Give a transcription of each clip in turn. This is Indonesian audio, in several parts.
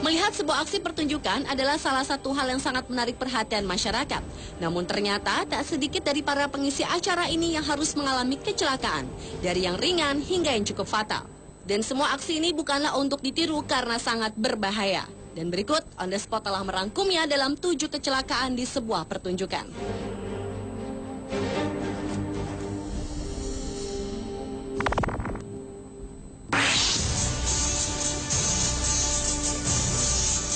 Melihat sebuah aksi pertunjukan adalah salah satu hal yang sangat menarik perhatian masyarakat. Namun ternyata tak sedikit dari para pengisi acara ini yang harus mengalami kecelakaan, dari yang ringan hingga yang cukup fatal. Dan semua aksi ini bukanlah untuk ditiru karena sangat berbahaya. Dan berikut, On The Spot telah merangkumnya dalam 7 kecelakaan di sebuah pertunjukan.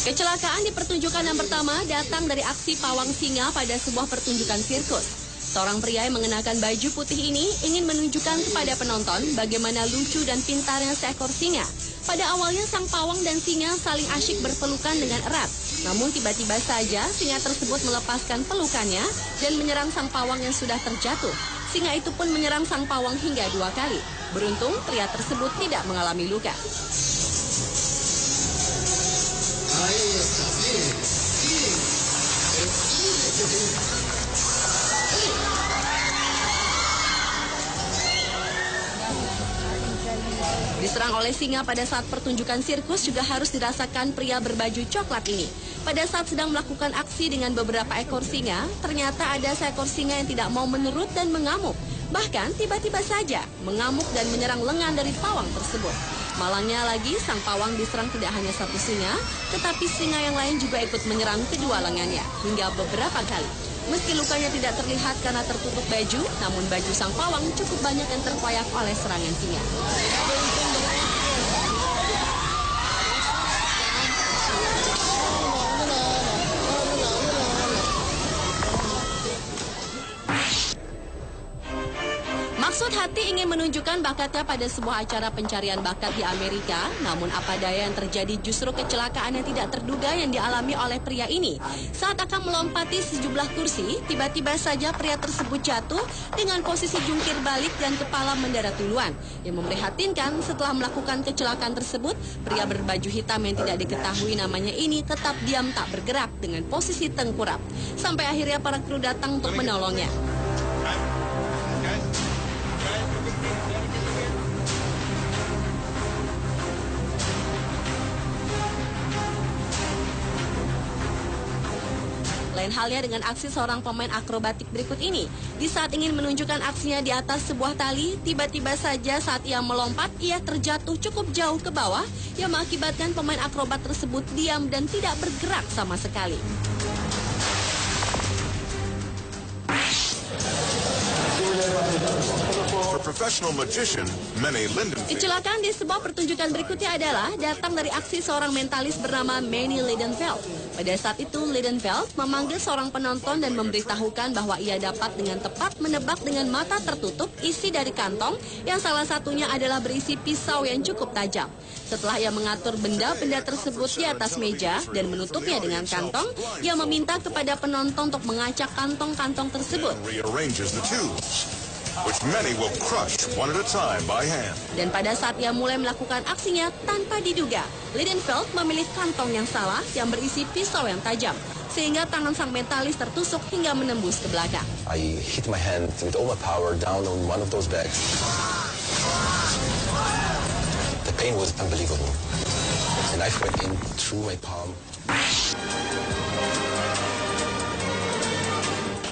Kecelakaan di pertunjukan yang pertama datang dari aksi pawang singa pada sebuah pertunjukan sirkus. Seorang pria yang mengenakan baju putih ini ingin menunjukkan kepada penonton bagaimana lucu dan pintarnya seekor singa. Pada awalnya sang pawang dan singa saling asyik berpelukan dengan erat. Namun tiba-tiba saja singa tersebut melepaskan pelukannya dan menyerang sang pawang yang sudah terjatuh. Singa itu pun menyerang sang pawang hingga 2 kali. Beruntung pria tersebut tidak mengalami luka. Diserang oleh singa pada saat pertunjukan sirkus juga harus dirasakan pria berbaju coklat ini. Pada saat sedang melakukan aksi dengan beberapa ekor singa, ternyata ada seekor singa yang tidak mau menurut dan mengamuk. Bahkan tiba-tiba saja mengamuk dan menyerang lengan dari pawang tersebut. Malangnya lagi, sang pawang diserang tidak hanya satu singa, tetapi singa yang lain juga ikut menyerang kedua lengannya hingga beberapa kali. Meski lukanya tidak terlihat karena tertutup baju, namun baju sang pawang cukup banyak yang terkoyak oleh serangan singa. Maksud hati ingin menunjukkan bakatnya pada sebuah acara pencarian bakat di Amerika, namun apa daya yang terjadi justru kecelakaan yang tidak terduga yang dialami oleh pria ini. Saat akan melompati sejumlah kursi, tiba-tiba saja pria tersebut jatuh dengan posisi jungkir balik dan kepala mendarat duluan. Yang memprihatinkan, setelah melakukan kecelakaan tersebut, pria berbaju hitam yang tidak diketahui namanya ini tetap diam tak bergerak dengan posisi tengkurap. Sampai akhirnya para kru datang untuk menolongnya. Lain halnya dengan aksi seorang pemain akrobatik berikut ini. Di saat ingin menunjukkan aksinya di atas sebuah tali, tiba-tiba saja saat ia melompat, ia terjatuh cukup jauh ke bawah yang mengakibatkan pemain akrobat tersebut diam dan tidak bergerak sama sekali. Kecelakaan di sebuah pertunjukan berikutnya adalah datang dari aksi seorang mentalis bernama Manny Lidenfeld. Pada saat itu, Lidenfeld memanggil seorang penonton dan memberitahukan bahwa ia dapat dengan tepat menebak dengan mata tertutup isi dari kantong yang salah satunya adalah berisi pisau yang cukup tajam. Setelah ia mengatur benda-benda tersebut di atas meja dan menutupnya dengan kantong, ia meminta kepada penonton untuk mengacak kantong-kantong tersebut. Dan pada saat ia mulai melakukan aksinya tanpa diduga, Lidenfeld memilih kantong yang salah yang berisi pisau yang tajam, sehingga tangan sang mentalis tertusuk hingga menembus ke belakang. I hit my hand with all my power down on one of those bags. The pain was unbelievable. The knife went in through my palm.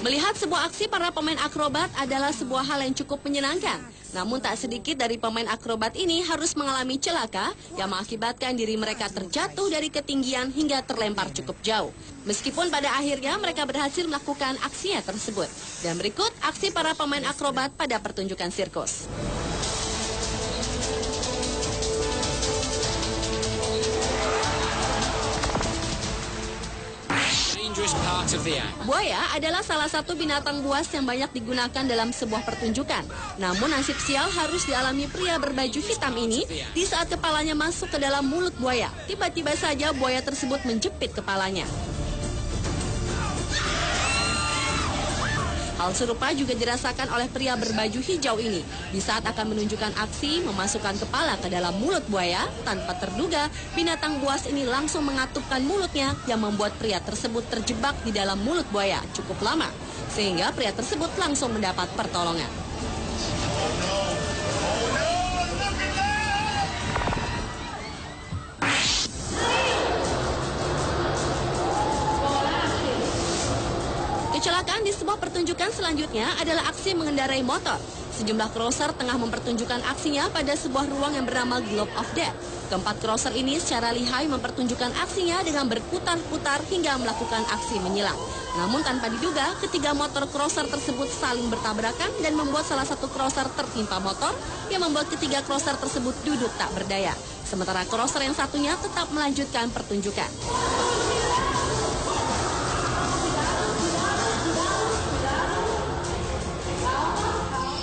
Melihat sebuah aksi para pemain akrobat adalah sebuah hal yang cukup menyenangkan. Namun tak sedikit dari pemain akrobat ini harus mengalami celaka yang mengakibatkan diri mereka terjatuh dari ketinggian hingga terlempar cukup jauh. Meskipun pada akhirnya mereka berhasil melakukan aksinya tersebut. Dan berikut aksi para pemain akrobat pada pertunjukan sirkus. Buaya adalah salah satu binatang buas yang banyak digunakan dalam sebuah pertunjukan. Namun nasib sial harus dialami pria berbaju hitam ini di saat kepalanya masuk ke dalam mulut buaya. Tiba-tiba saja buaya tersebut menjepit kepalanya. Hal serupa juga dirasakan oleh pria berbaju hijau ini. Di saat akan menunjukkan aksi memasukkan kepala ke dalam mulut buaya, tanpa terduga binatang buas ini langsung mengatupkan mulutnya yang membuat pria tersebut terjebak di dalam mulut buaya cukup lama. Sehingga pria tersebut langsung mendapat pertolongan. Kecelakaan di sebuah pertunjukan selanjutnya adalah aksi mengendarai motor. Sejumlah crosser tengah mempertunjukkan aksinya pada sebuah ruang yang bernama Globe of Death. Keempat crosser ini secara lihai mempertunjukkan aksinya dengan berputar-putar hingga melakukan aksi menyilang. Namun tanpa diduga, ketiga motor crosser tersebut saling bertabrakan dan membuat salah satu crosser tertimpa motor yang membuat ketiga crosser tersebut duduk tak berdaya. Sementara crosser yang satunya tetap melanjutkan pertunjukan.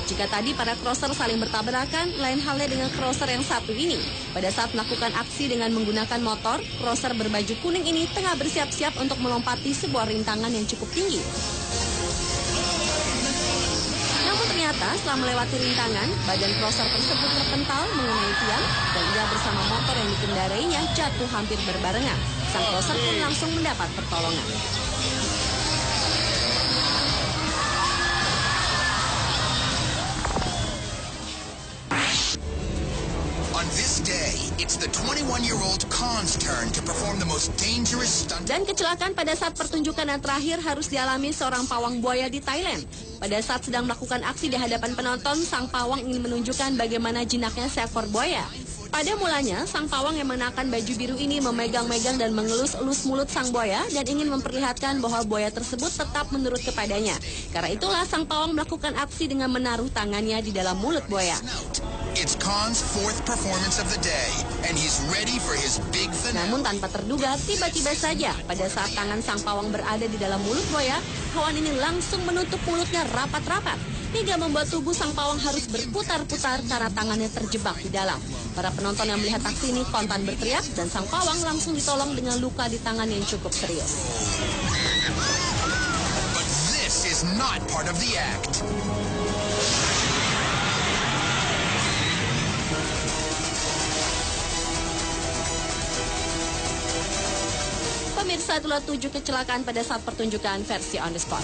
Jika tadi para crosser saling bertabrakan, lain halnya dengan crosser yang satu ini. Pada saat melakukan aksi dengan menggunakan motor, crosser berbaju kuning ini tengah bersiap-siap untuk melompati sebuah rintangan yang cukup tinggi. Namun ternyata setelah melewati rintangan, badan crosser tersebut terpental mengenai tiang dan ia bersama motor yang dikendarainya jatuh hampir berbarengan. Sang crosser pun langsung mendapat pertolongan. On this day, it's the 21-year-old Khan's turn to perform the most dangerous stunt. Dan kecelakaan pada saat pertunjukan yang terakhir harus dialami seorang pawang buaya di Thailand. Pada saat sedang melakukan aksi di hadapan penonton, sang pawang ingin menunjukkan bagaimana jinaknya seekor buaya. Pada mulanya, sang pawang yang mengenakan baju biru ini memegang-megang dan mengelus-elus mulut sang buaya dan ingin memperlihatkan bahwa buaya tersebut tetap menurut kepadanya. Karena itulah sang pawang melakukan aksi dengan menaruh tangannya di dalam mulut buaya. It's Khan's fourth performance of the day, and he's ready for his big finale. Namun tanpa terduga, tiba-tiba saja pada saat tangan sang pawang berada di dalam mulut buaya, hewan ini langsung menutup mulutnya rapat-rapat, hingga membuat tubuh sang pawang harus berputar-putar karena tangannya terjebak di dalam. Para penonton yang melihat aksi ini kontan berteriak dan sang pawang langsung ditolong dengan luka di tangan yang cukup serius. But this is not part of the act. Pemirsa, itulah 7 kecelakaan pada saat pertunjukan versi On The Spot.